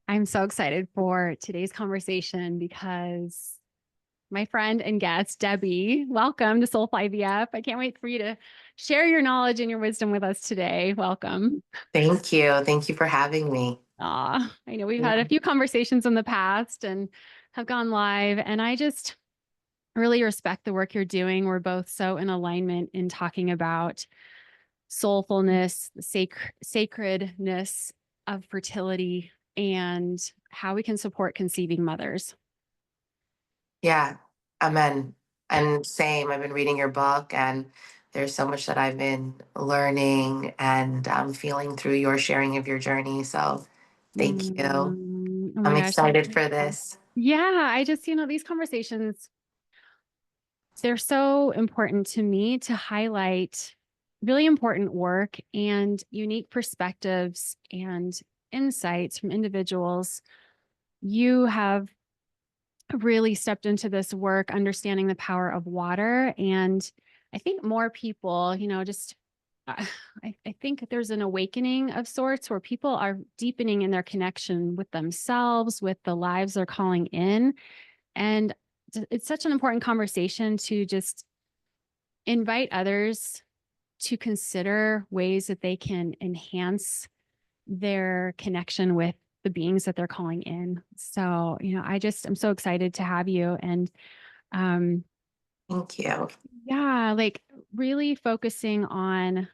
I'm so excited for today's conversation because my friend and guest, Debbie, welcome to Soulful IVF. I can't wait for you to share your knowledge and your wisdom with us today. Welcome. Thank you. Thank you for having me. I know we've Yeah. had a few conversations in the past and have gone live, and I just really respect the work you're doing. We're both so in alignment in talking about soulfulness, the sacredness of fertility, and how we can support conceiving mothers. Yeah. Amen. And same, I've been reading your book and there's so much that I've been learning and feeling through your sharing of your journey. So thank you. Oh I'm my gosh, so excited for grateful. this. Yeah, I just, these conversations, they're so important to me to highlight really important work and unique perspectives and insights from individuals. You have really stepped into this work, understanding the power of water. And I think more people, just uh, I think there's an awakening of sorts where people are deepening in their connection with themselves, with the lives they're calling in. And it's such an important conversation to just invite others to consider ways that they can enhance their connection with the beings that they're calling in. So, I'm so excited to have you. And um, Thank you. yeah, like really focusing on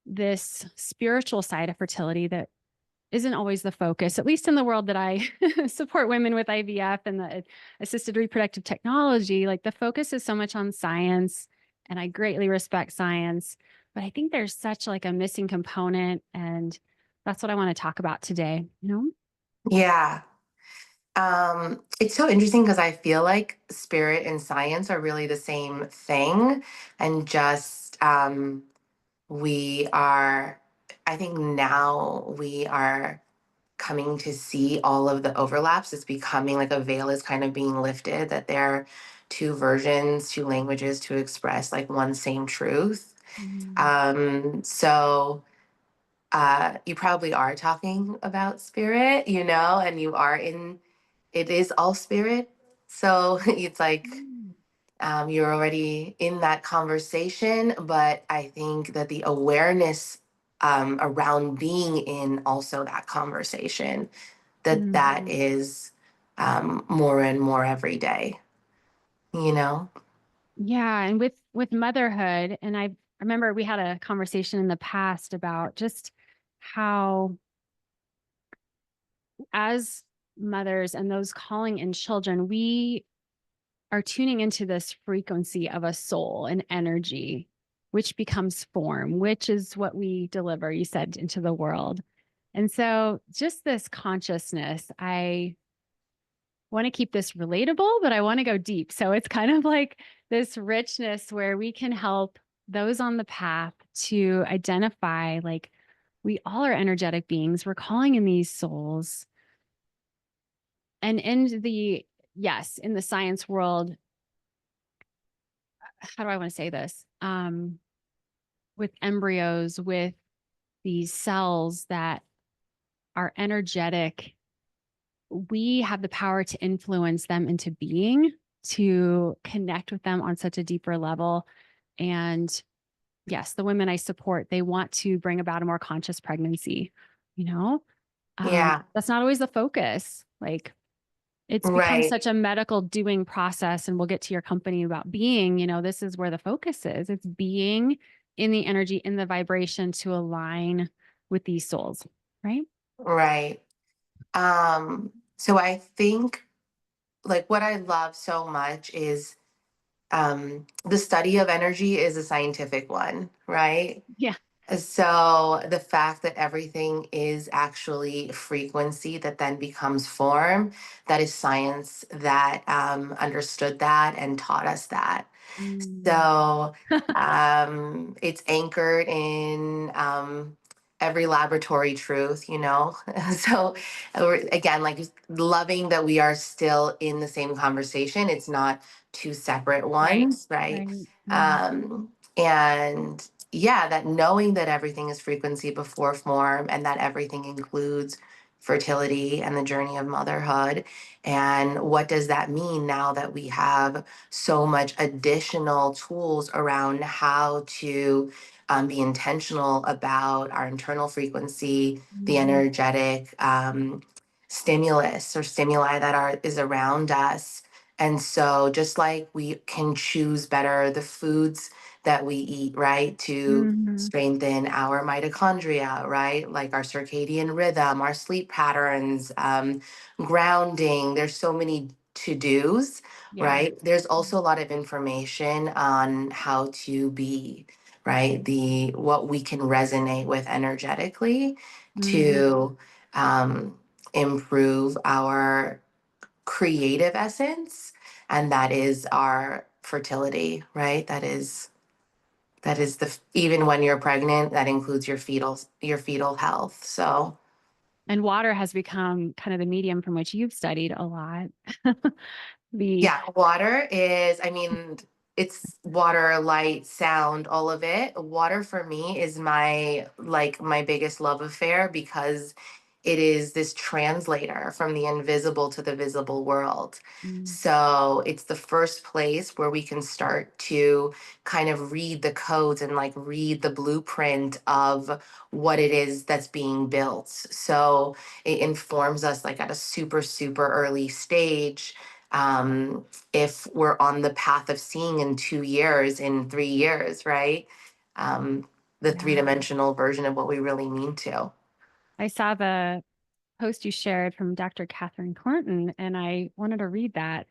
this spiritual side of fertility that isn't always the focus, at least in the world that I support women with IVF and the assisted reproductive technology. Like the focus is so much on science, and I greatly respect science, but I think there's such like a missing component, and that's what I want to talk about today, Yeah. It's so interesting because I feel like spirit and science are really the same thing. And just we are, I think now we are coming to see all of the overlaps. It's becoming like a veil is kind of being lifted, that there are two versions, two languages to express like one same truth. Mm. So you probably are talking about spirit, and you are in, it is all spirit. So it's like Mm. you're already in that conversation, but I think that the awareness around being in also that conversation, that Mm. is more and more every day, you know? Yeah, and with motherhood, and I remember we had a conversation in the past about just how as mothers and those calling in children, we are tuning into this frequency of a soul and energy, which becomes form, which is what we deliver, you said, into the world. And so just this consciousness, I want to keep this relatable, but I want to go deep. So it's kind of like this richness where we can help those on the path to identify like we all are energetic beings. We're calling in these souls. And yes, in the science world, how do I want to say this? With embryos, with these cells that are energetic, we have the power to influence them into being, to connect with them on such a deeper level. And yes, the women I support, they want to bring about a more conscious pregnancy, you know? Yeah, That's not always the focus. Like it's become right, such a medical doing process. And we'll get to your company about being, this is where the focus is. It's being in the energy, in the vibration to align with these souls, right? right. So I think like what I love so much is the study of energy is a scientific one, right? Yeah. So the fact that everything is actually frequency that then becomes form, that is science that understood that and taught us that. Mm. So it's anchored in every laboratory truth, So again, like loving that we are still in the same conversation. It's not two separate Right. ones, right? Right. Mm. And yeah, that knowing that everything is frequency before form and that everything includes fertility and the journey of motherhood. And what does that mean now that we have so much additional tools around how to be intentional about our internal frequency, the Mhm. energetic stimulus or stimuli that is around us. And so just like we can choose better the foods that we eat, right, to Mhm. strengthen our mitochondria, right, like our circadian rhythm, our sleep patterns, grounding. There's so many to-dos, Yeah. right? There's also a lot of information on how to be, right? The what we can resonate with energetically Mhm. to um, improve our creative essence, and that is our fertility, right? That is even when you're pregnant, that includes your fetal health. So And water has become kind of the medium from which you've studied a lot. The yeah, water is, I mean, it's water, light, sound, all of it. Water for me is my biggest love affair because it is this translator from the invisible to the visible world. Mm. So it's the first place where we can start to kind of read the codes and like read the blueprint of what it is that's being built. So it informs us like at a super, super early stage, if we're on the path of seeing in 2 years, in 3 years, right? The Yeah. three-dimensional version of what we really mean to. I saw the post you shared from Dr. Catherine Clinton, and I wanted to read that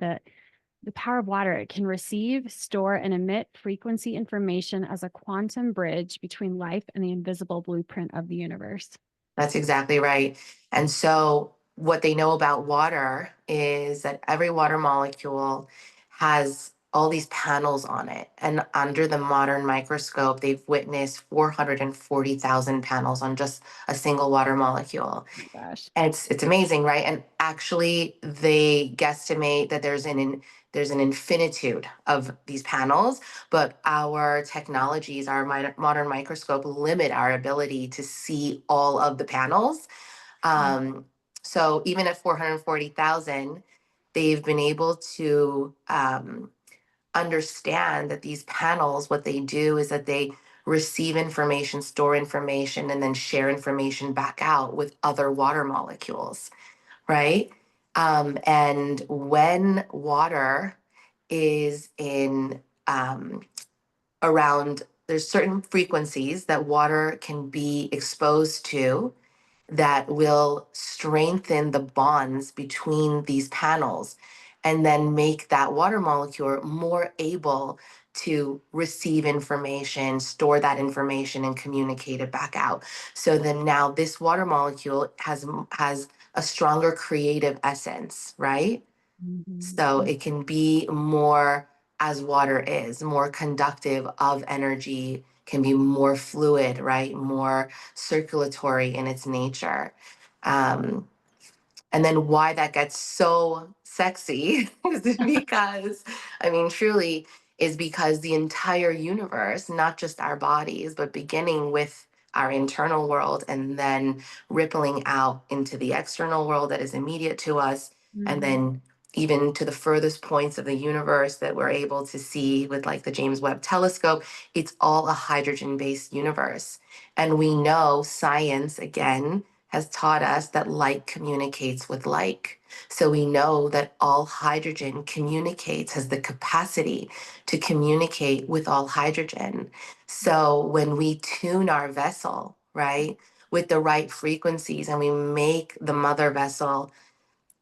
the power of water, it can receive, store, and emit frequency information as a quantum bridge between life and the invisible blueprint of the universe. That's exactly right. And so, what they know about water is that every water molecule has all these panels on it. And under the modern microscope, they've witnessed 440,000 panels on just a single water molecule. Oh my gosh. And it's amazing, right? And actually, they guesstimate that there's an infinitude of these panels, but our technologies, our modern microscope, limit our ability to see all of the panels. Mm. Um, so even at 440,000, they've been able to understand that these panels, what they do is that they receive information, store information, and then share information back out with other water molecules, right? And when water is in around, there's certain frequencies that water can be exposed to that will strengthen the bonds between these panels and then make that water molecule more able to receive information, store that information, and communicate it back out. So then now this water molecule has a stronger creative essence, right? Mhm. So it can be more, as water is, more conductive of energy, can be more fluid, right? More circulatory in its nature. Um, and then why that gets so sexy is because, I mean, truly, is because the entire universe, not just our bodies, but beginning with our internal world and then rippling out into the external world that is immediate to us, and Mhm. then even to the furthest points of the universe that we're able to see with like the James Webb telescope, it's all a hydrogen based universe. And we know science, again, has taught us that like communicates with like. So we know that all hydrogen communicates, has the capacity to communicate with all hydrogen. So when we tune our vessel, right, with the right frequencies and we make the mother vessel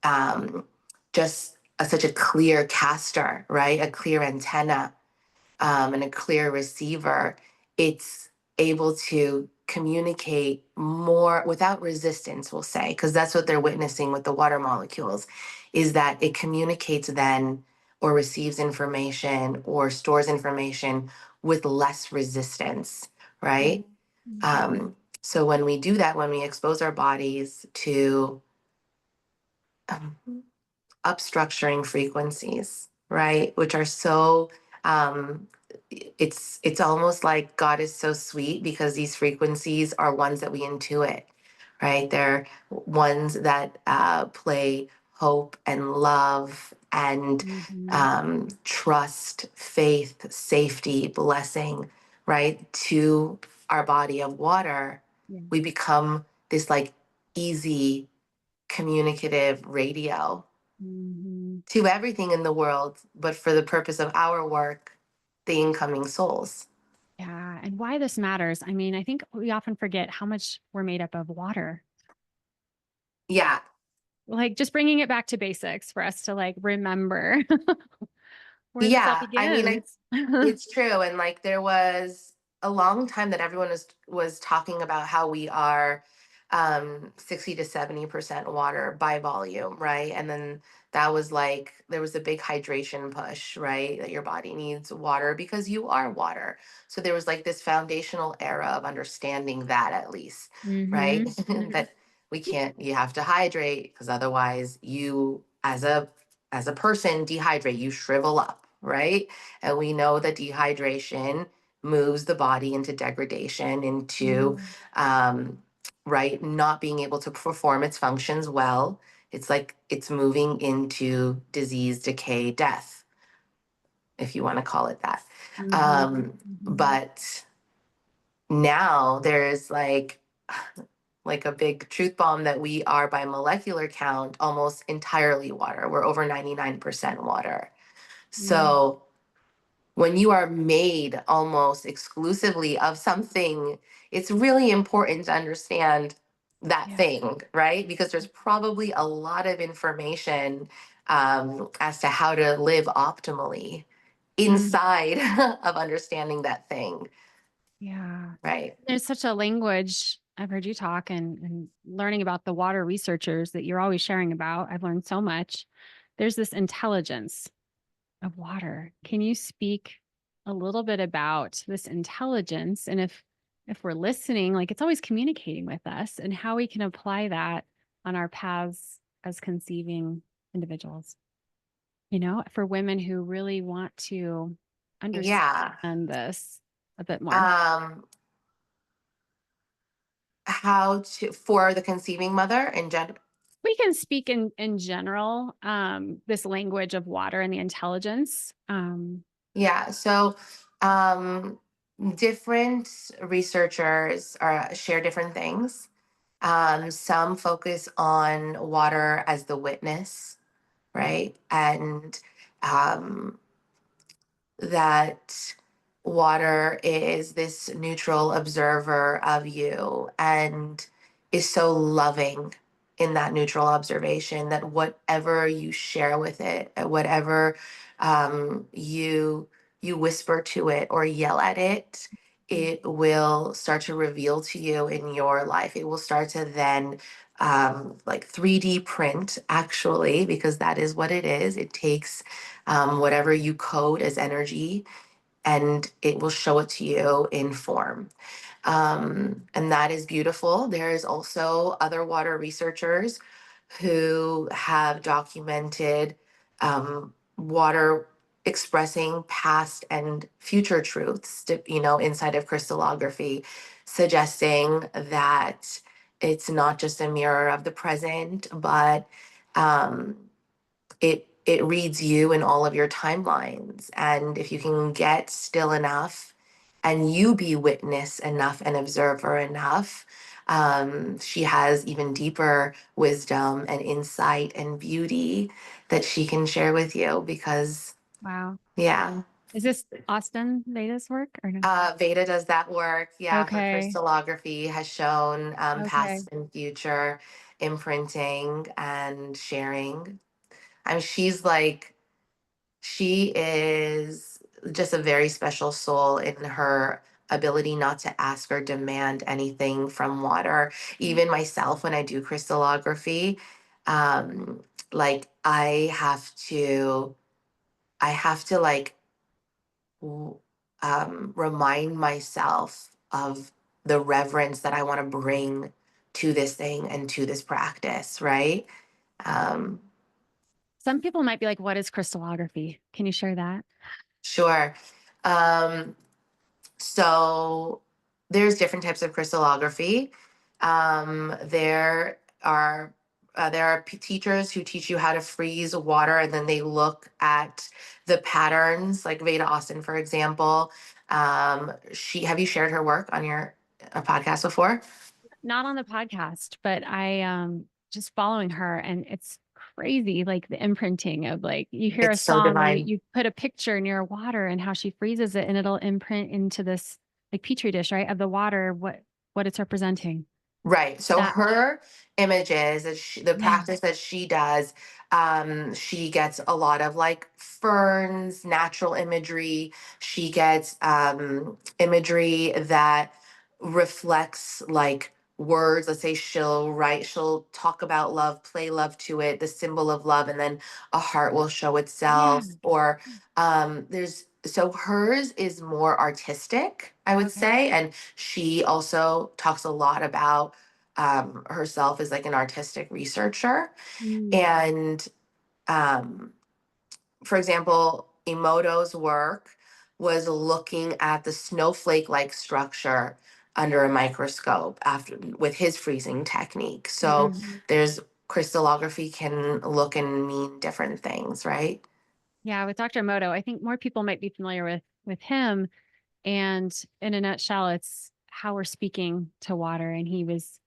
um, just such a clear caster, right, a clear antenna, and a clear receiver, it's able to communicate more without resistance, we'll say, because that's what they're witnessing with the water molecules, is that it communicates then or receives information or stores information with less resistance, right? Mhm. So when we do that, when we expose our bodies to um, upstructuring frequencies, right? Which are so it's almost like God is so sweet because these frequencies are ones that we intuit, right? They're ones that play hope and love and Mhm. trust, faith, safety, blessing, right? To our body of water, Yeah. we become this like easy communicative radio Mhm. to everything in the world, but for the purpose of our work, the incoming souls. Yeah. And why this matters. I mean, I think we often forget how much we're made up of water. Yeah, Like just bringing it back to basics for us to like remember where this all yeah. I mean, begins. it's true. And like there was a long time that everyone was talking about how we are 60 to 70% water by volume, right? And then that was like there was a big hydration push, right? That your body needs water because you are water. So there was like this foundational era of understanding that at least, right? Hmm. That we can't, you have to hydrate because otherwise you as a person dehydrate, you shrivel up, right? And we know that dehydration moves the body into degradation, into, Mhm. um, right, not being able to perform its functions well. It's like it's moving into disease, decay, death, if you want to call it that. Mhm. Um, Mhm. but now there's like a big truth bomb that we are by molecular count almost entirely water. We're over 99% water. Mm. So when you are made almost exclusively of something, it's really important to understand that Yeah. thing, right? Because there's probably a lot of information as to how to live optimally Mm. inside of understanding that thing, Yeah. right? There's such a language. I've heard you talk and learning about the water researchers that you're always sharing about. I've learned so much. There's this intelligence of water. Can you speak a little bit about this intelligence and if we're listening, like it's always communicating with us and how we can apply that on our paths as conceiving individuals, for women who really want to Yeah. understand this a bit more. Um, how to for the conceiving mother in general. We can speak in general, this language of water and the intelligence. Yeah, so um, different researchers share different things. Some focus on water as the witness, right? And um, that water is this neutral observer of you and is so loving in that neutral observation that whatever you share with it, whatever you whisper to it or yell at it, it will start to reveal to you in your life. It will start to then like 3D print, actually, because that is what it is. It takes whatever you code as energy, and it will show it to you in form. And that is beautiful. There is also other water researchers who have documented water expressing past and future truths, inside of crystallography, suggesting that it's not just a mirror of the present, but um, it reads you in all of your timelines. And if you can get still enough and you be witness enough and observer enough, she has even deeper wisdom and insight and beauty that she can share with you because, Wow. yeah. Is this Austin Veda's work or no? Veda does that work. Yeah, her Okay. crystallography has shown Okay. past and future imprinting and sharing. I mean, she is just a very special soul in her ability not to ask or demand anything from water. Even myself, when I do crystallography, um, like I have to like remind myself of the reverence that I want to bring to this thing and to this practice, right? Um, Some people might be like, what is crystallography? Can you share that? sure. Um, So there's different types of crystallography. There are teachers who teach you how to freeze water, and then they look at the patterns, like Veda Austin, for example. She Have you shared her work on your podcast before? Not on the podcast, but I just following her, and it's crazy, like the imprinting of, like, you hear a It's so song or divine. you put a picture near water and how she freezes it and it'll imprint into this like petri dish, right? Of the water, what it's representing. Right. So That her images, the yeah. practice that she does, she gets a lot of like ferns, natural imagery. She gets imagery that reflects like words. Let's say she'll talk about love, play love to it, the symbol of love, and then a heart will show Yeah. itself. Or there's so hers is more artistic, I would Okay. say, and she also talks a lot about herself as like an artistic researcher. Mm. And um, for example, Emoto's work was looking at the snowflake like structure under a microscope after with his freezing technique. So Mhm. there's crystallography can look and mean different things, right? Yeah, with Dr. Moto, I think more people might be familiar with him. And in a nutshell, it's how we're speaking to water. And he was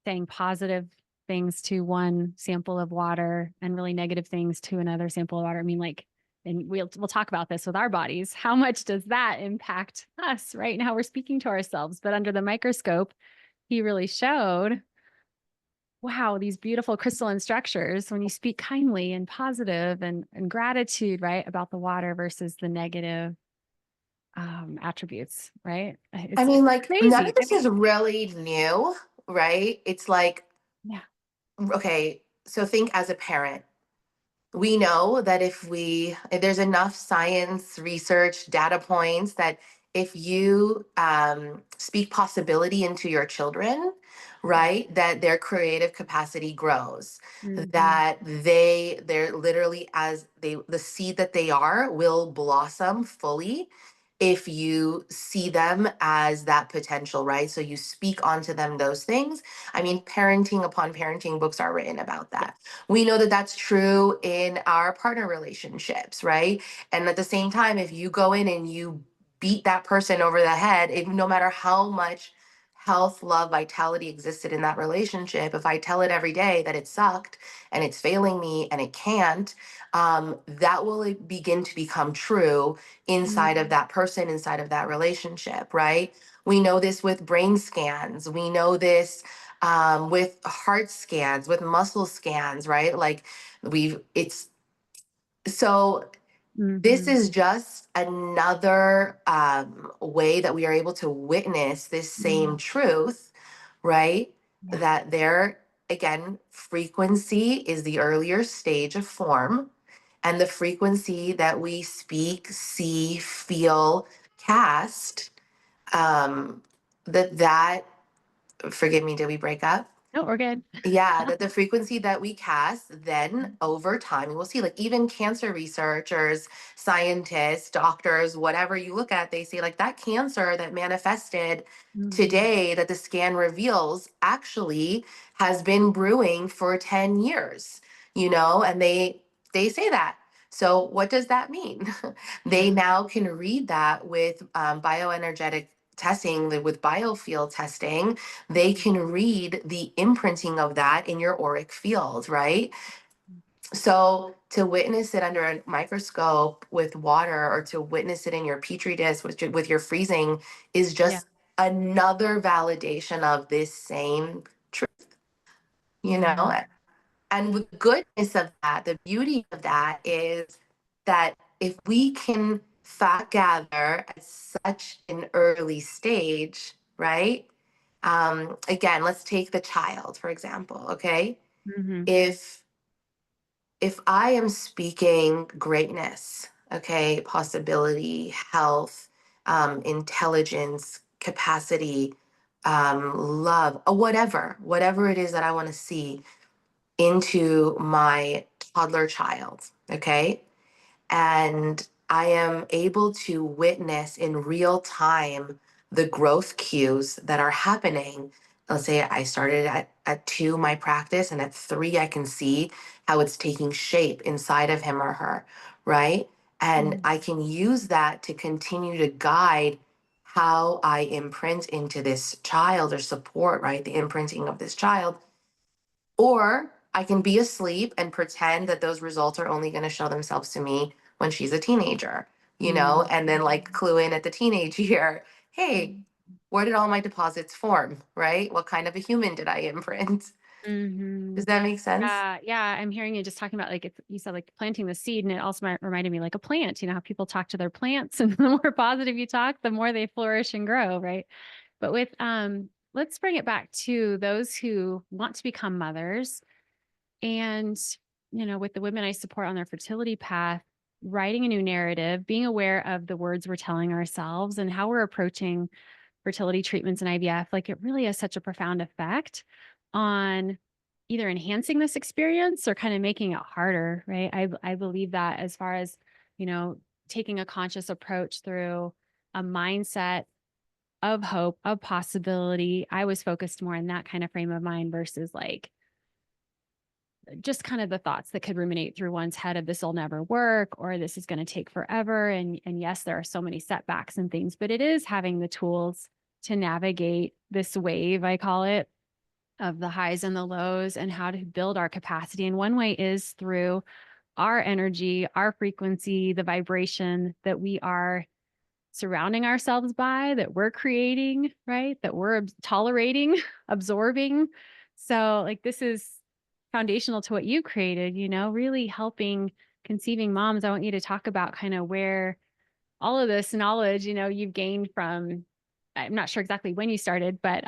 saying positive things to one sample of water and really negative things to another sample of water. I mean, like, and we'll talk about this with our bodies. How much does that impact us, right? And how we're speaking to ourselves. But under the microscope, he really showed, wow, these beautiful crystalline structures when you speak kindly and positive and gratitude, right, about the water versus the negative attributes, right? I It's mean, like, none of crazy. I this mean, is really new, right? It's like, yeah. okay, so think as a parent. We know that if there's enough science, research, data points that if you speak possibility into your children, right, that their creative capacity grows, Mm-hmm. that they're literally as the seed that they are will blossom fully if you see them as that potential, right? So you speak onto them those things. I mean, parenting upon parenting books are written about Yeah. that. We know that that's true in our partner relationships, right? And at the same time, if you go in and you beat that person over the head, no matter how much health, love, vitality existed in that relationship, if I tell it every day that it sucked and it's failing me and it can't, that will begin to become true inside of Mm-hmm. that person, inside of that relationship, right? We know this with brain scans. We know this with heart scans, with muscle scans, right? Like it's so this Mm-hmm. is just another way that we are able to witness this same truth, right? Yeah. That there, again, frequency is the earlier stage of form, and the frequency that we speak, see, feel, cast, um, that, forgive me, did we break up? No, we're good. Yeah, that the frequency that we cast, then over time, we'll see, like, even cancer researchers, scientists, doctors, whatever you look at, they say, like, that cancer that manifested Mm-hmm. today that the scan reveals actually has been brewing for 10 years, and they say that. So what does that mean? They Yeah. now can read that with bioenergetic testing, with biofield testing. They can read the imprinting of that in your auric field, right? So to witness it under a microscope with water, or to witness it in your petri dish with your freezing, is Yeah. just another validation of this same truth, you Yeah. know? And the goodness of that, the beauty of that is that if we can fact gather at such an early stage, right? Again, let's take the child, for example, okay? Mm-hmm. If I am speaking greatness, okay, possibility, health, intelligence, capacity, love, whatever it is that I want to see into my toddler child, okay? And I am able to witness in real time the growth cues that are happening. let's say I started at 2 my practice, and at 3 I can see how it's taking shape inside of him or her, right? And Mm, I can use that to continue to guide how I imprint into this child or support, right? The imprinting of this child. Or I can be asleep and pretend that those results are only going to show themselves to me when she's a teenager, mm, and then like clue in at the teenage year. Hey, where did all my deposits form, right? What kind of a human did I imprint? mhm. Does that make sense? Yeah, yeah, I'm hearing you just talking about, like, it's you said, like, planting the seed, and it also reminded me like a plant, how people talk to their plants, and the more positive you talk, the more they flourish and grow, right? But with, let's bring it back to those who want to become mothers and, with the women I support on their fertility path, writing a new narrative, being aware of the words we're telling ourselves and how we're approaching fertility treatments and IVF, like it really has such a profound effect on either enhancing this experience or kind of making it harder, right? I believe that as far as, you know, taking a conscious approach through a mindset of hope, of possibility. I was focused more in that kind of frame of mind versus like just kind of the thoughts that could ruminate through one's head of this will never work or this is going to take forever. And yes, there are so many setbacks and things, but it is having the tools to navigate this wave, I call it, of the highs and the lows and how to build our capacity. And one way is through our energy, our frequency, the vibration that we are surrounding ourselves by, that we're creating, right? That we're tolerating, absorbing. So, like, this is foundational to what you created, really helping conceiving moms. I want you to talk about kind of where all of this knowledge, you've gained from, I'm not sure exactly when you started, but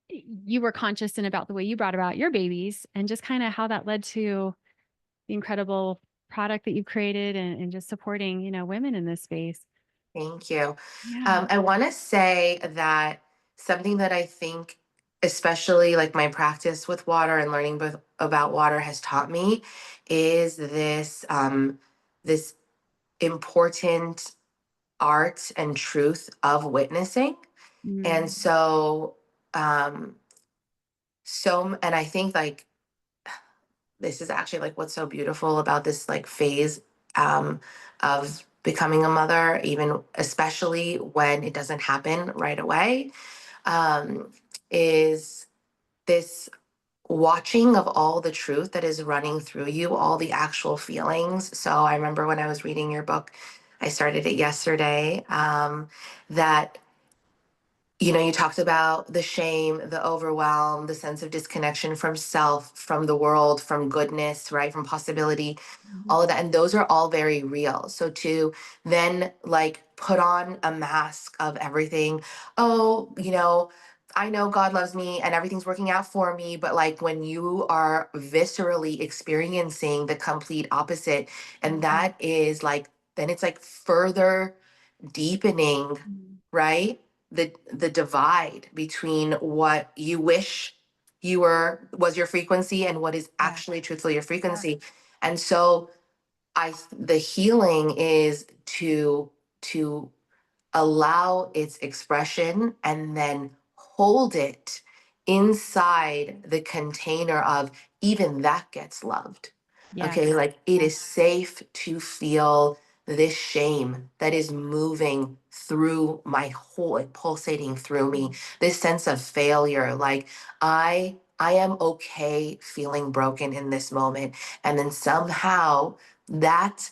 you were conscious and about the way you brought about your babies and just kind of how that led to the incredible product that you've created and just supporting, women in this space. Thank you. Yeah. I want to say that something that I think, especially like my practice with water and learning about water has taught me, is this important art and truth of witnessing. And Mm, um, and I think like this is actually like what's so beautiful about this like phase um, of becoming a mother, even especially when it doesn't happen right away, um, is this watching of all the truth that is running through you, all the actual feelings. So I remember when I was reading your book, I started it yesterday, that you talked about the shame, the overwhelm, the sense of disconnection from self, from the world, from goodness, right? From possibility, mhm, all of that. And those are all very real. So to then like put on a mask of everything, oh, I know God loves me and everything's working out for me. But like when you are viscerally experiencing the complete opposite, and mhm, that is like, then it's like further deepening, mhm. right? The divide between what you wish was your frequency and what is Yeah. actually truthfully your Yeah. frequency. And so the healing is to allow its expression and then hold it inside the container of even that gets loved. Okay, Yes. like it Yes. is safe to feel this shame that is moving through my whole, like pulsating through me, this sense of failure. Like I am okay feeling broken in this moment. And then somehow that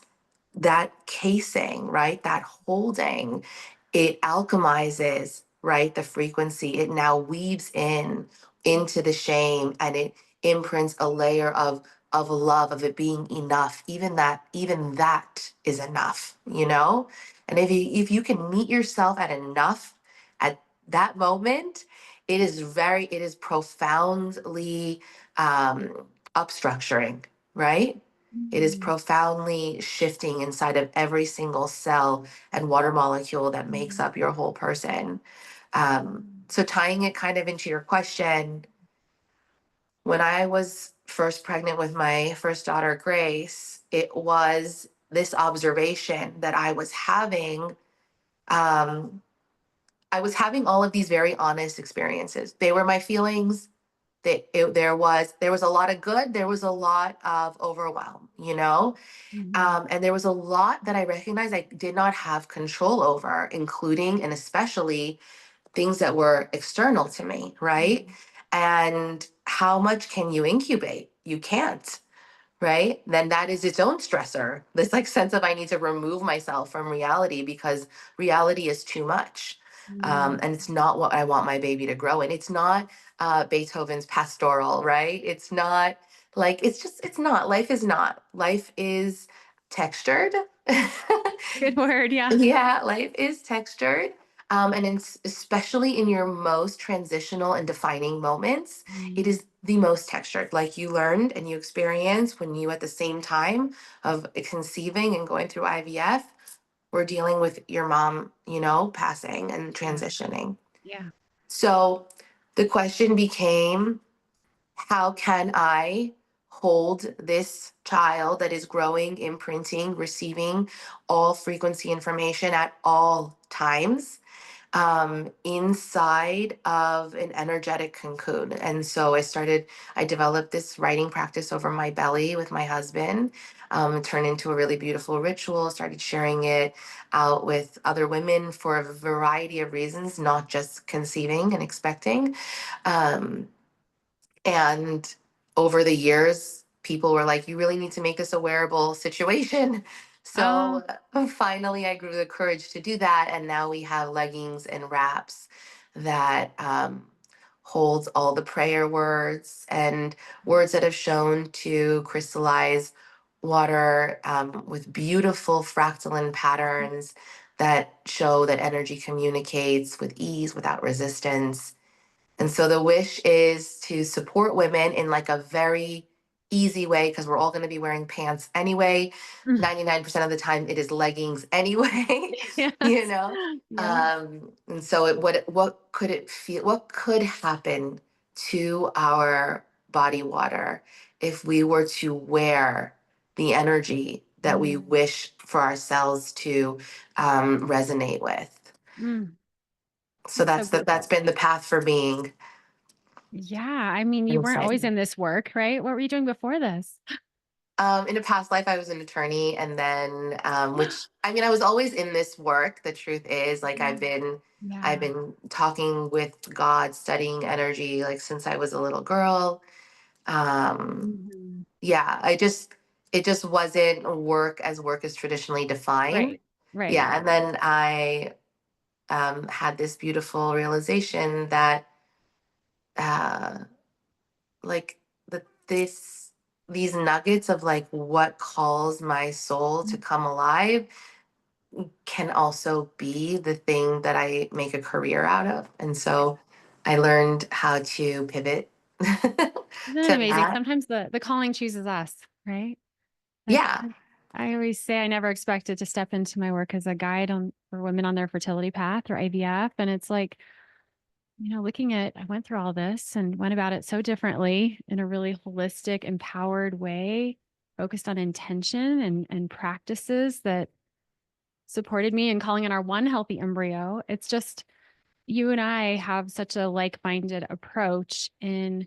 that casing, right? That holding, it alchemizes, right? The frequency. It now weaves into the shame, and it imprints a layer of love, of it being enough. Even that is enough. And if you can meet yourself at enough at that moment, it is profoundly upstructuring, right? It is Mhm, profoundly shifting inside of every single cell and water molecule that makes mhm, up your whole person. So, tying it kind of into your question, when I was first pregnant with my first daughter, Grace, it was this observation that I was having. Um, I was having all of these very honest experiences. They were my feelings. There was a lot of good. There was a lot of overwhelm, Mhm. and there was a lot that I recognized I did not have control over, including and especially things that were external to me, right? Mhm. And how much can you incubate? You can't, right? Then that is its own stressor. This like sense of I need to remove myself from reality because reality is too much. Mhm. And it's not what I want my baby to grow in. It's not Beethoven's pastoral, right? It's not like, it's not. Life is not. Life is textured. Good word. Yeah. Yeah, life is textured. And it's especially in your most transitional and defining moments, it Mhm. is the most textured. Like you learned and you experienced when you, at the same time of conceiving and going through IVF, were dealing with your mom, passing and Yeah. transitioning. Yeah. So the question became, how can I hold this child that is growing, imprinting, receiving all frequency information at all times inside of an energetic cocoon? And so I developed this writing practice over my belly with my husband. It turned into a really beautiful ritual, started sharing it out with other women for a variety of reasons, not just conceiving and expecting. Um, and over the years, people were like, you really need to make this a wearable situation. Oh. So finally, I grew the courage to do that. And now we have leggings and wraps that holds all the prayer words and words that have shown to crystallize water with beautiful fractaline patterns that show that energy communicates with ease without resistance. And so the wish is to support women in like a very easy way because we're all going to be wearing pants anyway. Mm. 99% of the time it is leggings anyway, you Yes. know. Yeah. And so what could it feel what could happen to our body water if we were to wear the energy that we Mm. wish for ourselves to resonate with. Mm. So That's so that's beautiful. been the path for being. Yeah. I mean, you weren't always Exciting. in this work, right? What were you doing before this? In a past life, I was an attorney, and then, which I mean, I was always in this work. The truth is, like, Mm. I've Yeah. been talking with God, studying energy, like since I was a little girl. Mhm. Yeah, it just wasn't work as work is traditionally defined. Right. Right. Yeah, and then I had this beautiful realization that, uh, like this these nuggets of like what calls my soul to Mm. come alive can also be the thing that I make a career out of. And so I learned how to pivot Isn't it to amazing? that. Sometimes the calling chooses us, right? Like Yeah. I always say, I never expected to step into my work as a guide for women on their fertility path or IVF. And it's like, I went through all this and went about it so differently in a really holistic, empowered way, focused on intention and practices that supported me in calling in our one healthy embryo. It's just you and I have such a like-minded approach in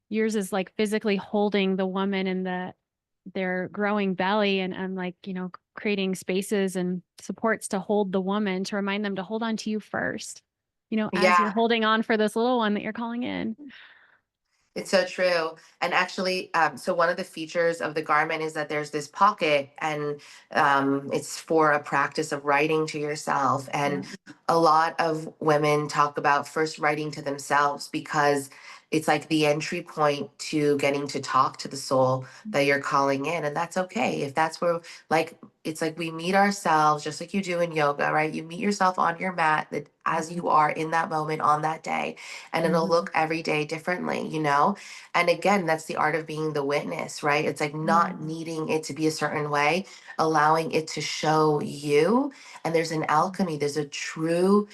yours is like physically holding the woman in their growing belly and like, creating spaces and supports to hold the woman to remind them to hold on to you first, as you're Yeah. holding on for this little one that you're calling in. It's so true. And actually, so one of the features of the garment is that there's this pocket, and it's for a practice of writing to yourself. Yeah. And a lot of women talk about first writing to themselves because it's like the entry point to getting to talk to the soul that you're calling in. And that's okay. If that's where, like, it's like we meet ourselves just like you do in yoga, right? You meet yourself on your mat that as you are in that moment on that day, and it'll Mhm. look every day differently, you know? And again, that's the art of being the witness, right? It's like not Mm. needing it to be a certain way, allowing it to show you. And there's an alchemy, there's a true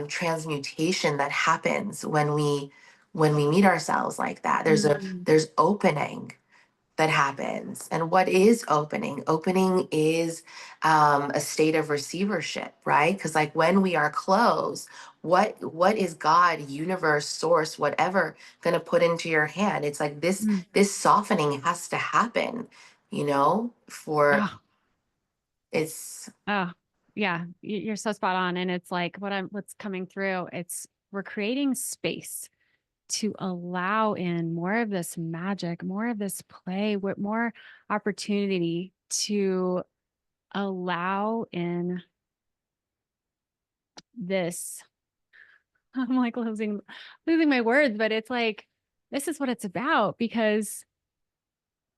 transmutation that happens when we meet ourselves like that. Mm. There's opening that happens. And what is opening? Opening is a state of receivership, right? Because like when we are closed, what is God, universe, source, whatever, going to put into your hand? It's like Mm. this softening has to happen, for Oh, it's oh, yeah. You're so spot on. And it's like what's coming through. We're creating space to allow in more of this magic, more of this play, with more opportunity to allow in this. I'm like losing my words, but it's like, this is what it's about. Because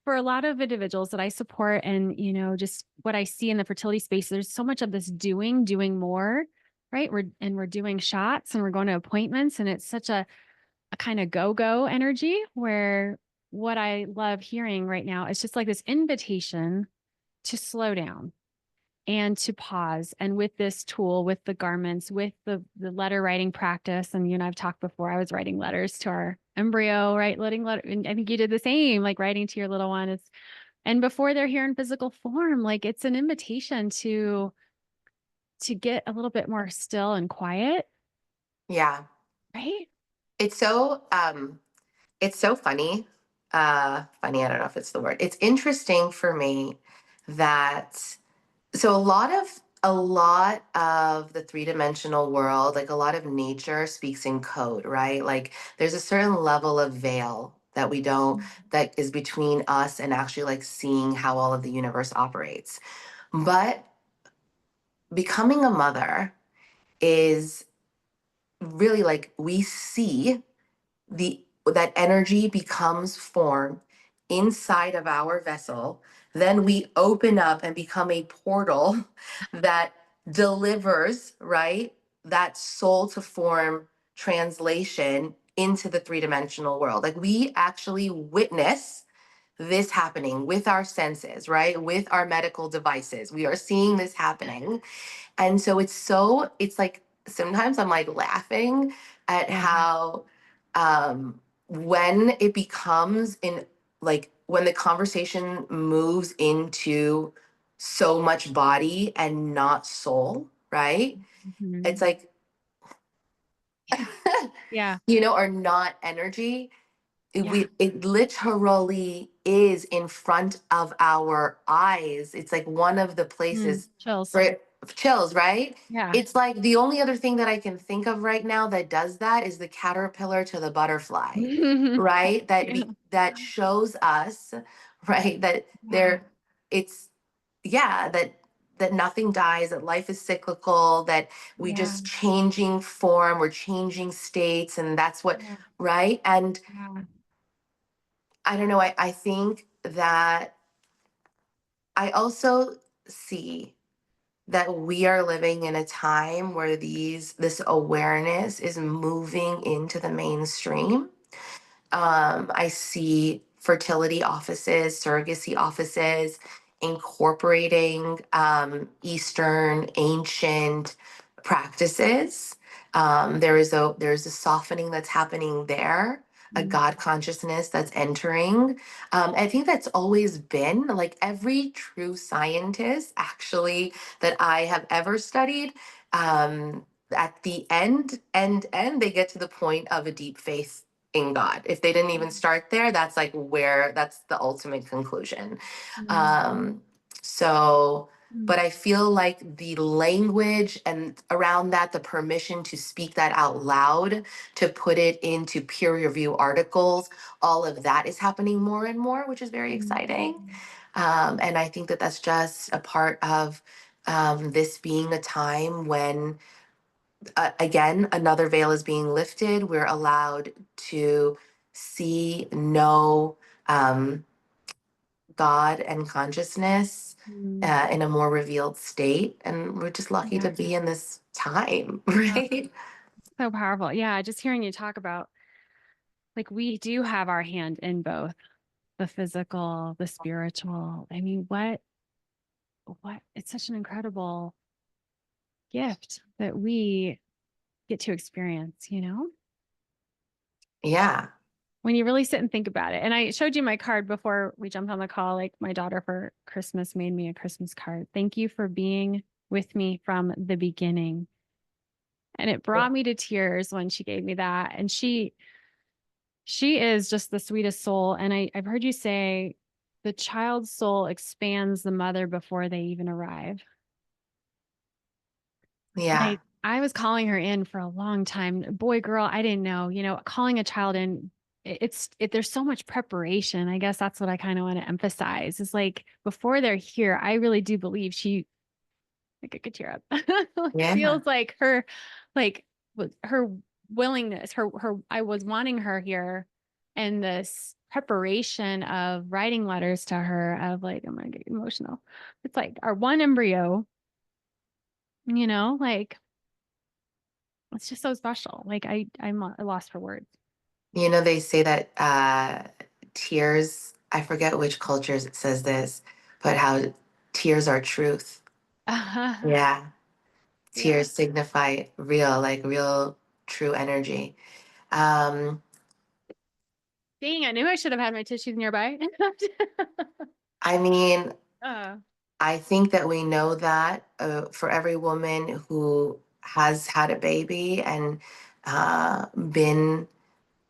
for a lot of individuals that I support and, just what I see in the fertility space, there's so much of this doing more, right? We're doing shots and we're going to appointments, and it's such a kind of go energy, where what I love hearing right now is just like this invitation to slow down and to pause. And with this tool, with the garments, with the letter writing practice, and I've talked before, I was writing letters to our embryo, right? Letting letter, and I think you did the same, like writing to your little one. And before they're here in physical form, like it's an invitation to get a little bit more still and quiet, yeah. right? It's so funny. Funny, I don't know if it's the word. It's interesting for me that so a lot of the three-dimensional world, like a lot of nature speaks in code, right? Like there's a certain level of veil that we don't that is between us and actually like seeing how all of the universe operates. But becoming a mother is really like we see the that energy becomes form inside of our vessel, then we open up and become a portal that delivers, right, that soul to form translation into the three-dimensional world. Like we actually witness this happening with our senses, right, with our medical devices. We are seeing this happening, and so it's like sometimes I'm like laughing at Yeah. how when it becomes in like when the conversation moves into so much body and not soul, right? Mhm. It's like Yeah. or not energy. Yeah. It literally is in front of our eyes. It's like one of the places Chills. for chills, right? Yeah. It's like the only other thing that I can think of right now that does that is the caterpillar to the butterfly, right? Yeah. That shows us, right, that Yeah. there it's yeah, that nothing dies, that life is cyclical, that we Yeah. just changing form, we're changing states, and that's what, Yeah. right? And Yeah. I don't know. I think that I also see that we are living in a time where this awareness is moving into the mainstream. I see fertility offices, surrogacy offices incorporating Eastern ancient practices. There's a softening that's happening there, a Mm. God consciousness that's entering. I think that's always been like every true scientist actually that I have ever studied. At the end, they get to the point of a deep faith in God. If they didn't even start there, that's the ultimate conclusion. Mm. Um, so, Mm. but I feel like the language and around that, the permission to speak that out loud, to put it into peer review articles, all of that is happening more and more, which is very Mm. exciting. And I think that that's just a part of this being a time when again, another veil is being lifted. We're allowed to see, know God and consciousness Mm. in a more revealed state. And we're just lucky Yeah. to be in this time, Oh, right? so powerful. Yeah. Just hearing you talk about, like, we do have our hand in both the physical, the spiritual. I mean, it's such an incredible gift that we get to experience, you know? Yeah. when you really sit and think about it. And I showed you my card before we jumped on the call. Like my daughter for Christmas made me a Christmas card. Thank you for being with me from the beginning. And it brought me to tears when she gave me that. And she is just the sweetest soul. And I've heard you say the child's soul expands the mother before they even arrive. And Yeah. I was calling her in for a long time. Boy, girl, I didn't know, calling a child in, there's so much preparation. I guess that's what I kind of want to emphasize is like before they're here, I really do believe like I could tear up. Like Yeah. feels like her, like with her willingness, I was wanting her here and this preparation of writing letters to her of like, I'm gonna get emotional. It's like our one embryo, like it's just so special. Like I'm lost for words. You know, they say that tears, I forget which cultures it says this, but how tears are truth. Yeah. Yeah. Tears signify real, like real, true energy. Um, Dang, I knew I should have had my tissues nearby. I mean, uh, I think that we know that for every woman who has had a baby and been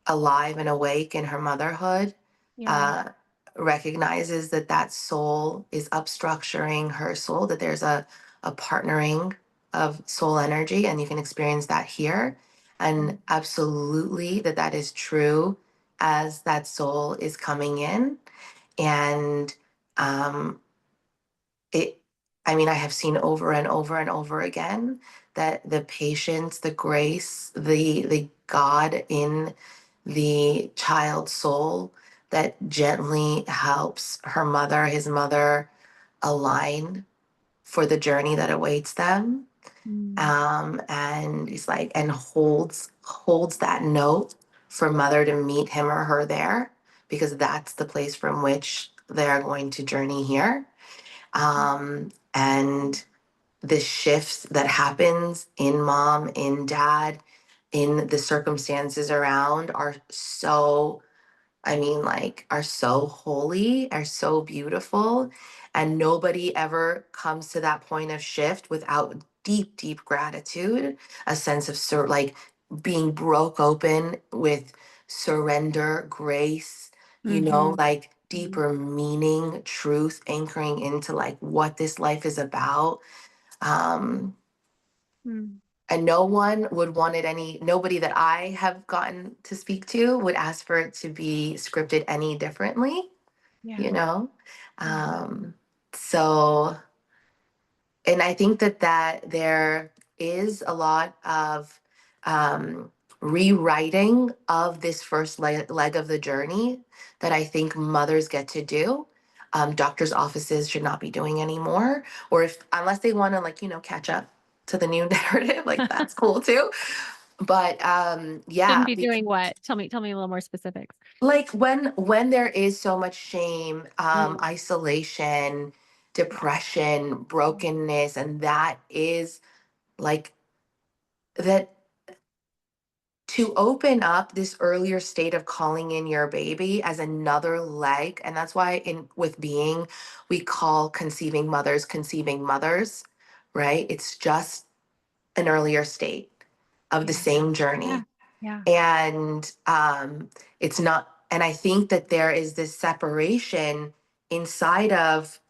alive and awake in her motherhood, yeah. uh, recognizes that that soul is upstructuring her soul, that there's a partnering of soul energy, and you can experience that here. And absolutely, that that is true as that soul is coming in. And um, it, I mean, I have seen over and over and over again that the patience, the grace, the God in the child's soul that gently helps her mother, his mother, align for the journey that awaits them. Mm. And he's like, and holds that note for mother to meet him or her there, because that's the place from which they're going to journey here. And the shifts that happens in mom, in dad, in the circumstances around are so, I mean, like, are so holy, are so beautiful. And nobody ever comes to that point of shift without deep, deep gratitude, a sense of like being broke open with surrender, grace, Mm-hmm. like deeper meaning, truth, anchoring into like what this life is about. Um, Mm. and no one would want it nobody that I have gotten to speak to would ask for it to be scripted any differently, Yeah. you know? Yeah. Um, so, and I think that there is a lot of um, rewriting of this first leg of the journey that I think mothers get to do. Doctors' offices should not be doing anymore, or if unless they want to like catch up to the new narrative, like that's cool too. But Shouldn't yeah, be doing what? Tell me a little more specifics. like when there is so much shame, Mm. isolation, Yeah. depression, brokenness, and that is like that, to open up this earlier state of calling in your baby as another leg. And that's why in with being, we call conceiving mothers, right? It's just an earlier state of the Yeah. same Yeah. journey. Yeah. And it's not, and I think that there is this separation inside of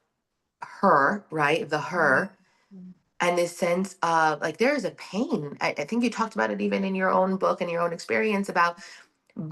her, right? The Mm. her, Mm. and this sense of like there is a pain. I think you talked about it even in your own book and your own experience about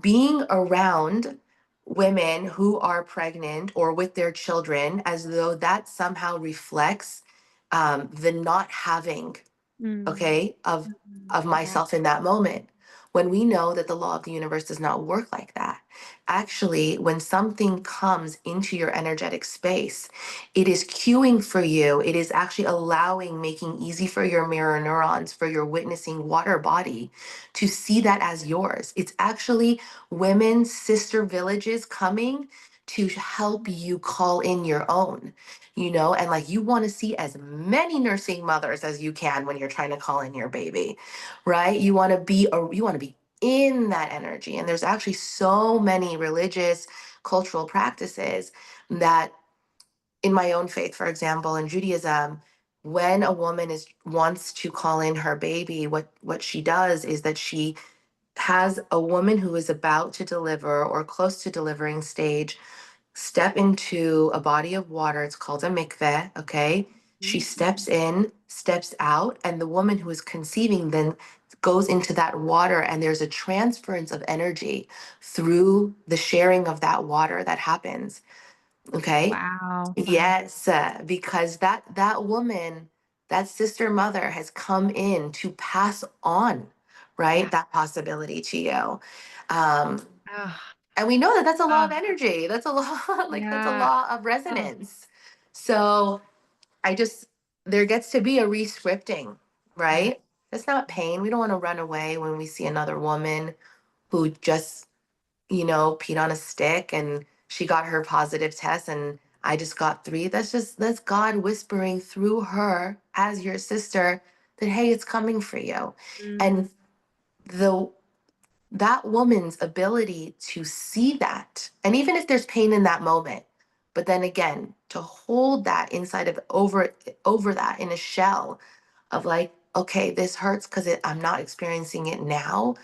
being around women who are pregnant or with their children, as though that somehow reflects the not having, Mm. okay, of Yeah. myself in that moment, when we know that the law of the universe does not work like that. Actually, when something comes into your energetic space, it is cueing for you, it is actually allowing, making easy for your mirror neurons, for your witnessing water body to see that as yours. It's actually women's sister villages coming to help you call in your own, and like you want to see as many nursing mothers as you can when you're trying to call in your baby, right? You want to be in that energy. And there's actually so many religious, cultural practices that, in my own faith, for example, in Judaism, when a woman is wants to call in her baby, what she does is that she has a woman who is about to deliver or close to delivering stage step into a body of water. It's called a mikveh, okay? She Mhm. steps in, steps out, and the woman who is conceiving then goes into that water, and there's a transference of energy through the sharing of that water that happens, okay? Wow. Wow. Yes, because that woman, that sister mother has come in to pass on, right? Yeah. That possibility to you. Um, Oh, and we know that that's a law of oh, energy. That's a law, like that's a yeah. law of Oh, resonance. So I just, there gets to be a re-scripting, yeah. right? It's not pain. We don't want to run away when we see another woman who just, peed on a stick and she got her positive test and I just got three. That's God whispering through her as your sister that, hey, it's coming for you. Mm, And the that woman's ability to see that, and even if there's pain in that moment, but then again to hold that inside of over that in a shell of like, okay, this hurts because I'm not experiencing it now,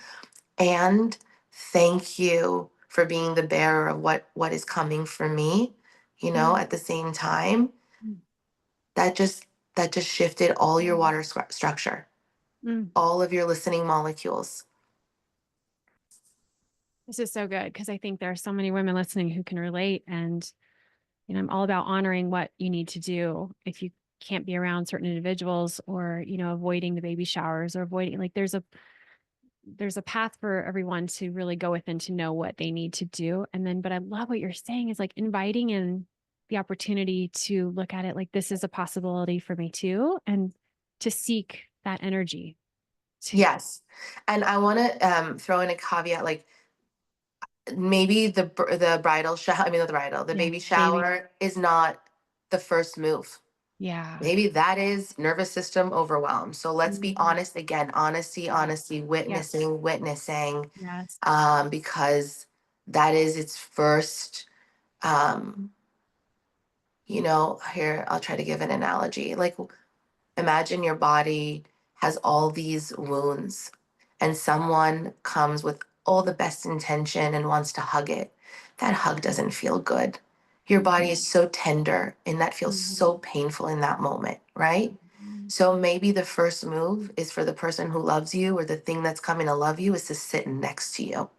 and thank you for being the bearer of what is coming for me, mm, at the same time, mm, that just shifted all your mm, water structure, mm. all of your listening molecules. This is so good because I think there are so many women listening who can relate. And, I'm all about honoring what you need to do if you can't be around certain individuals or, avoiding the baby showers or avoiding like there's a path for everyone to really go within to know what they need to do. And then, but I love what you're saying is like inviting in the opportunity to look at it like this is a possibility for me too, and to seek that energy to, Yes. And I want to throw in a caveat, like maybe the bridal shower, I mean, not the bridal, the yeah, baby baby. shower is not the first move. Yeah. Maybe that is nervous system overwhelm. So let's be Mhm. honest again, honesty, Yeah. honesty, Yeah. witnessing, Yes. because that is its first, um, here, I'll try to give an analogy. Like, imagine your body has all these wounds, and someone comes with all the best intention and wants to hug it. That hug doesn't feel good. Your body is Mhm. so tender, and that feels Mhm. so painful in that moment, right? Mhm. So maybe the first move is for the person who loves you or the thing that's coming to love you is to sit next to you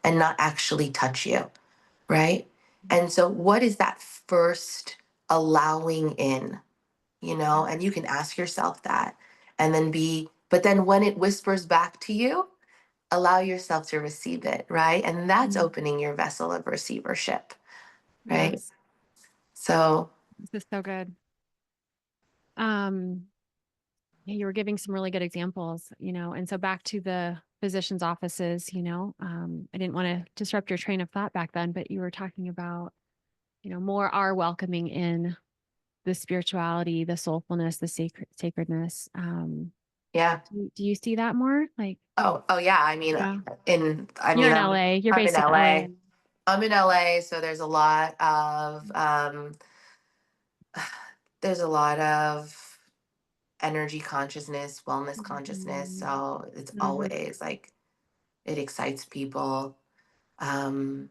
and not actually touch you, right? And so, what is that first allowing in? Yeah. And you can ask yourself that and then but then when it whispers back to you, allow yourself to receive it, right? And that's Mhm. opening your vessel of receivership, right? Yes. So, This is so good. Um, yeah, you were giving some really good examples, and so back to the physician's offices, I didn't want to disrupt your train of thought back then, but you were talking about, more are welcoming in the spirituality, the soulfulness, the sacredness. yeah. Do you see that more? Like, Oh yeah, I mean, yeah, I you're mean, in LA, you're I'm in based in LA. LA. I'm in LA, so there's a lot of energy consciousness, wellness consciousness, Mhm. so it's Mhm. always like it excites people. Um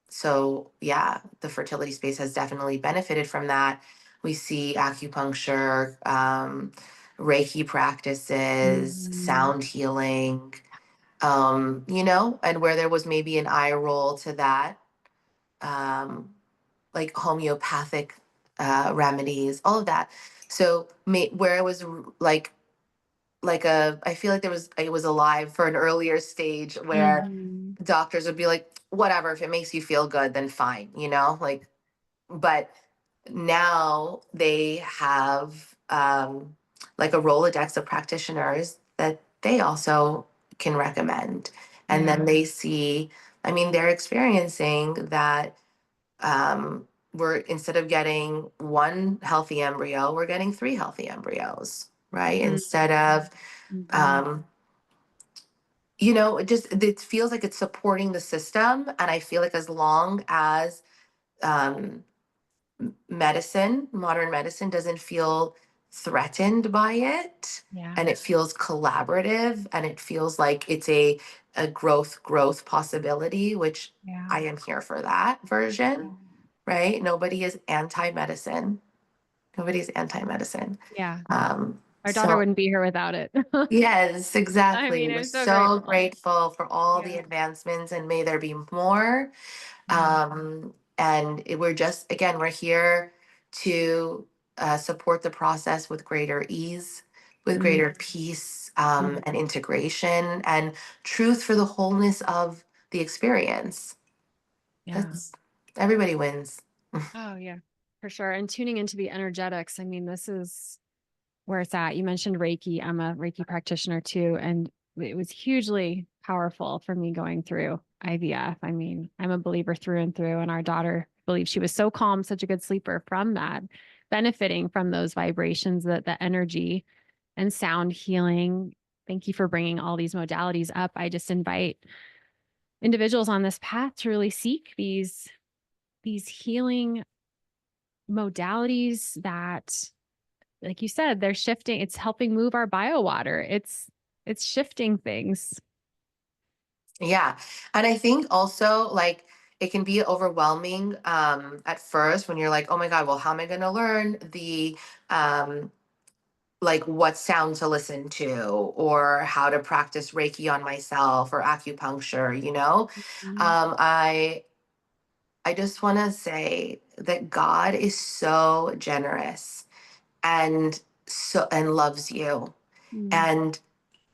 So, yeah, the fertility space has definitely benefited from that. We see acupuncture, Reiki practices, Mhm. sound healing, and where there was maybe an eye roll to that, um, like homeopathic remedies, all of that. So, where it was I feel like it was alive for an earlier stage where Mhm. doctors would be like, whatever, if it makes you feel good, then fine, like, but now they have like a Rolodex of practitioners that they also can recommend. And then Yeah. they see, I mean, they're experiencing that we're instead of getting one healthy embryo, we're getting three healthy embryos, right? Mhm. Instead of Mhm. um, it feels like it's supporting the system. And I feel like as long as um, modern medicine doesn't feel threatened by it, Yeah. and it feels collaborative, and it feels like it's a growth possibility, which Yeah. I am here for that version, right? Nobody's anti-medicine. Yeah. Our daughter So wouldn't be here without it. yes, I exactly. mean, We're I'm so so grateful. grateful for all the Yeah. advancements, and may there be more. Yeah. We're just, again, we're here to support the process with greater ease, with Mm, greater peace, mm, and integration and truth for the wholeness of the experience. yeah. That's Everybody wins. Oh, yeah, for sure. And tuning into the energetics. I mean, this is where it's at. You mentioned Reiki. I'm a Reiki practitioner too. And it was hugely powerful for me going through IVF. I mean, I'm a believer through and through. And our daughter believes she was so calm, such a good sleeper from that, benefiting from those vibrations, that the energy and sound healing. Thank you for bringing all these modalities up. I just invite individuals on this path to really seek these healing modalities that, like you said, they're shifting. It's helping move our bio water. It's shifting things. Yeah. And I think also, like, it can be overwhelming at first when you're like, oh my God, well, how am I going to learn um, like what sound to listen to, or how to practice Reiki on myself, or acupuncture, you know? Mhm. Um, I I just want to say that God is so generous and loves you. Mm, And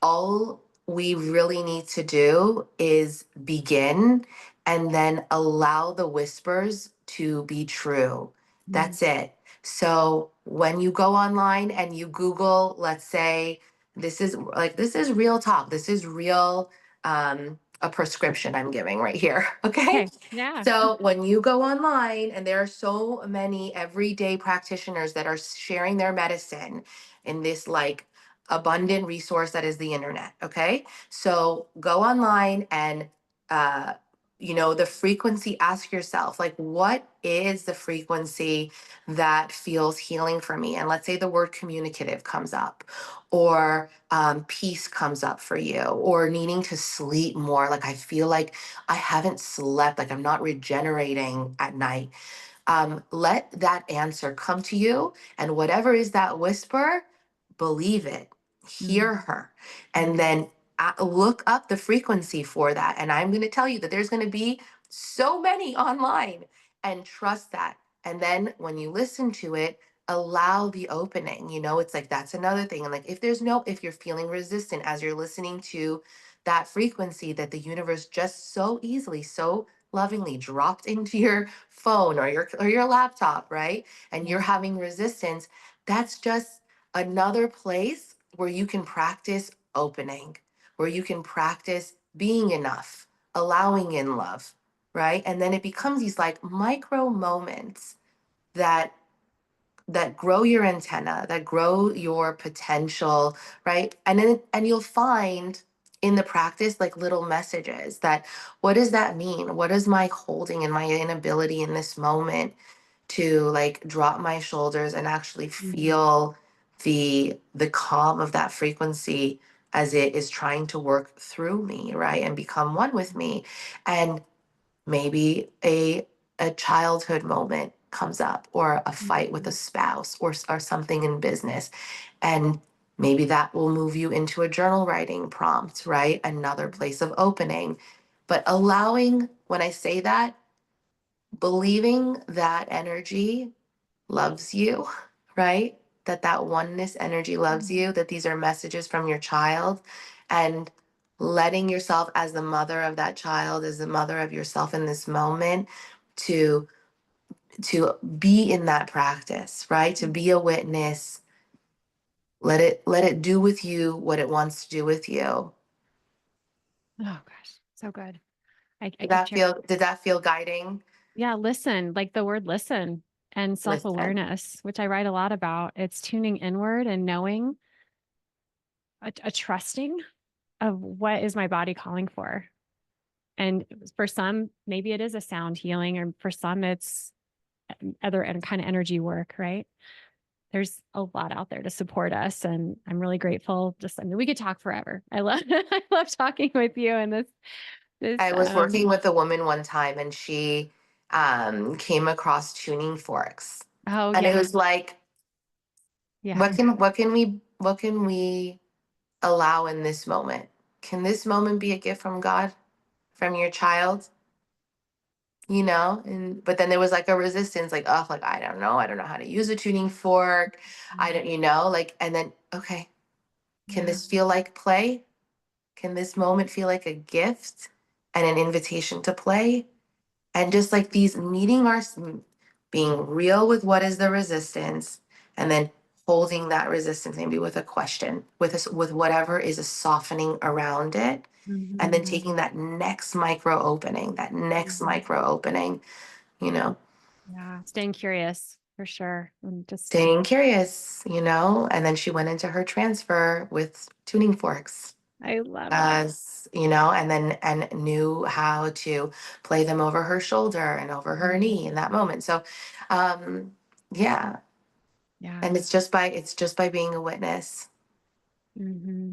all we really need to do is begin, and then allow the whispers to be true. mm, That's it. So when you go online and you Google, let's say, this is real talk. This is real, a prescription I'm giving right here. Okay. okay. Yeah. So when you go online, and there are so many everyday practitioners that are sharing their medicine in this like abundant resource that is the internet. Okay. So go online and, uh, the frequency, ask yourself, like, what is the frequency that feels healing for me? And let's say the word communicative comes up, or peace comes up for you, or needing to sleep more. Like, I feel like I haven't slept, like, I'm not regenerating at night. Let that answer come to you. And whatever is that whisper, believe it, Mm, hear her, and mm, then look up the frequency for that. And I'm going to tell you that there's going to be so many online, and trust that. And then when you listen to it, allow the opening. It's like, that's another thing. And like, if you're feeling resistant as you're listening to that frequency that the universe just so easily, so lovingly dropped into your phone or your laptop, right? And yeah. you're having resistance, that's just another place where you can practice opening, where you can practice being enough, allowing in love, right? And then it becomes these like micro moments that grow your antenna, that grow your potential, right? And you'll find in the practice like little messages that, what does that mean? What is my holding and my inability in this moment to like drop my shoulders and actually Mm, feel the calm of that frequency as it is trying to work through me, right? And become one with me. And maybe a childhood moment comes up, or a fight with a mm, spouse, or something in business, and maybe that will move you into a journal writing prompt, right? Another place of opening. But allowing, when I say that, believing that energy loves you, right? That oneness energy loves mm, you, that these are messages from your child, and letting yourself, as the mother of that child, as the mother of yourself in this moment, to be in that practice, right? To mm. be a witness. Let it do with you what it wants to do with you. Oh gosh, so good. I Did keep that sharing. feel did that feel guiding? Yeah, listen, like the word listen and Listen. self-awareness, which I write a lot about. It's tuning inward and knowing, a trusting of what is my body calling for. And for some, maybe it is a sound healing, or for some, it's other and kind of energy work, right? There's a lot out there to support us, and I'm really grateful. Just, I mean, we could talk forever. I love, I love talking with you, and this, I was working with a woman one time and she came across tuning forks. oh And it yeah, was like, yeah, what can we allow in this moment? Can this moment be a gift from God, from your child? You know? And but then there was like a resistance, like, oh, like I don't know how to use a tuning fork. I don't, like, and then okay, can yeah, this feel like play? Can this moment feel like a gift and an invitation to play? And just like these meeting our being real with what is the resistance, and then holding that resistance maybe with a question, with us, with whatever is a softening around it, and then mhm, taking that next micro opening, mhm. you know, Yeah. Staying curious for sure, and just staying curious, and then she went into her transfer with tuning forks. I love it. As and knew how to play them over her shoulder and over her Mhm. knee in that moment. So um yeah, Yeah. and it's just by being a witness. Hmm.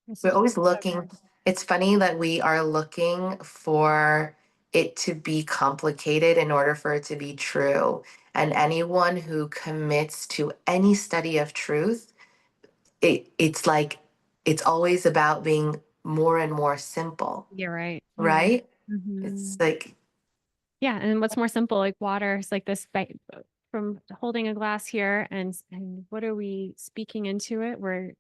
We're It's always so looking. good. It's funny that we are looking for it to be complicated in order for it to be true. And anyone who commits to any study of truth, it's like it's always about being more and more simple, You're right. You're right. right? Hmm. It's like, Yeah. And what's more simple, like water, it's like this from holding a glass here, and what are we speaking into it? We're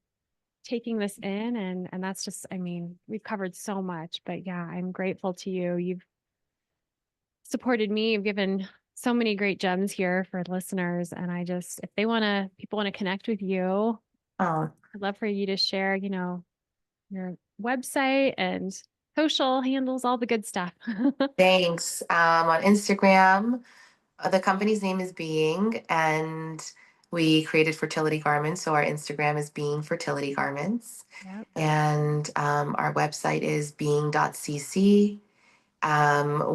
taking this in, and that's just, I mean, we've covered so much, but yeah, I'm grateful to you. You've supported me. You've given so many great gems here for listeners. And I just, if people want to connect with you, oh, I'd love for you to share, your website and social handles, all the good stuff. thanks. On Instagram, the company's name is Being, and we created fertility garments. So our Instagram is Being Fertility Garments. Yep. And our website is being.cc.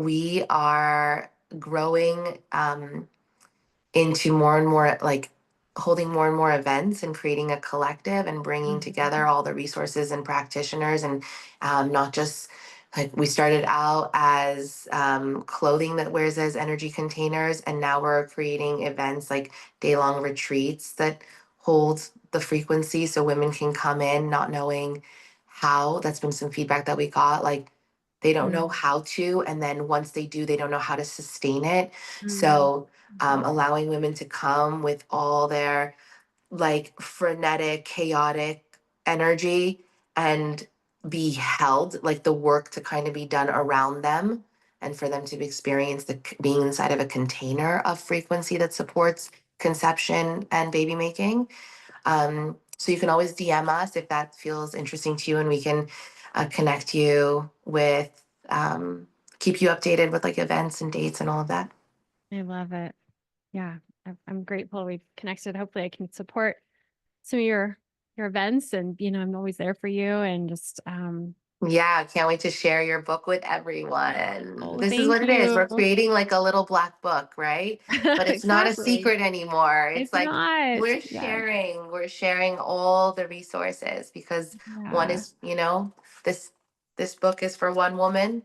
We are growing into more and more, like holding more and more events and creating a collective and bringing Mhm. together all the resources and practitioners, and not just like we started out as clothing that wears as energy containers, and now we're creating events like day-long retreats that hold the frequency so women can come in not knowing how. That's been some feedback that we got, like they don't know Mm, how to, and then once they do they don't know how to sustain it. mm, So mhm, allowing women to come with all their like frenetic, chaotic energy and be held, like the work to kind of be done around them, and for them to experience being inside of a container of frequency that supports conception and baby making. So you can always DM us if that feels interesting to you, and we can connect you with, um, keep you updated with like events and dates and all of that. I love it. Yeah. I'm grateful we've connected. Hopefully I can support some of your events, and, I'm always there for you, and just, Yeah, I can't wait to share your book with everyone. oh, This is thank what it is. you. We're creating like a little black book, right? But it's not a Exactly. secret anymore. It's It's like not. we're Yeah. sharing, we're sharing all the resources because one Yeah. is, this this book is for one woman,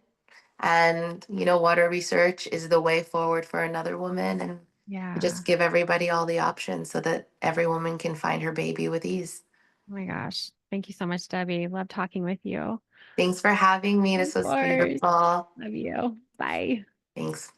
and water research is the way forward for another woman, and we Yeah. just give everybody all the options so that every woman can find her baby with ease. Oh my gosh. Thank you so much, Debbie. Love talking with you. Thanks for having me. Of This was course. beautiful. Love you. Bye. Thanks.